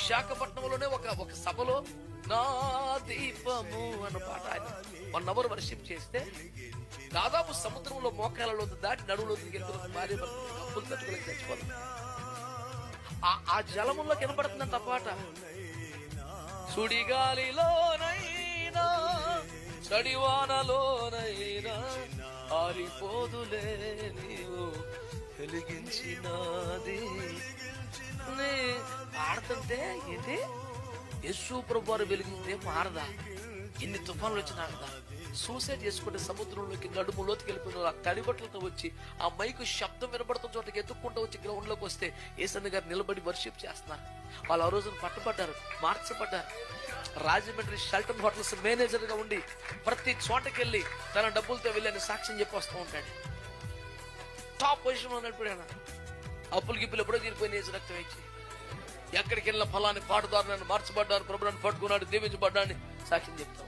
విశాఖపట్నంలోనే ఒక సభలో నా దీపము అన్న పాట ఆయన 1 hour వర్షిప్ చేస్తే దాదాపు సముద్రంలో మోకాలలో దాటి నడువులో వెళ్తున్న భార్య అప్పులు తట్టుకోలేక చచ్చిపోతుంది. ఆ జలముల్లో కనబడుతుందంట ఆ పాట. సుడిగాలిలోనైనా చడివానలోనైనా ఆరిపోదులే నీవు వెలిగించినది. ఆడుతుంటే ఏంటి యేసు ప్రభువారు వెలిగిస్తే మారదా? ఎన్ని తుఫాన్లు వచ్చినా ఆడదా? సూసైడ్ చేసుకుంటే సముద్రంలోకి నడుము లోతుకి వెళ్ళిపోయిన ఆ తడిబట్టలతో వచ్చి ఆ మైకు శబ్దం వినబడుతున్న చోటకి ఎత్తుక్కుంటూ వచ్చి గ్రౌండ్ లోకి వస్తే యేసన్న గారు నిలబడి వర్షిప్ చేస్తున్నారు. వాళ్ళు ఆ రోజున పట్టుబడ్డారు, మార్చబడ్డారు. రాజమండ్రి షెల్టన్ హోటల్స్ మేనేజర్ గా ఉండి ప్రతి చోటకెళ్ళి తన డబ్బులతో వెళ్ళని సాక్ష్యం చెప్పి వస్తూ ఉంటాడు. టాప్ పొజిషన్ లో నడిపాడు. అప్పులు గిప్పులు ఎప్పుడో తీరిపోయిన రక్తం ఇచ్చి ఎక్కడికి వెళ్ళిన ఫలాన్ని పాటుదారు నన్ను మార్చబడ్డారు, ప్రభుత్వాన్ని పట్టుకున్నాడు, దీవించబడ్డాన్ని సాక్ష్యం చెప్తాం.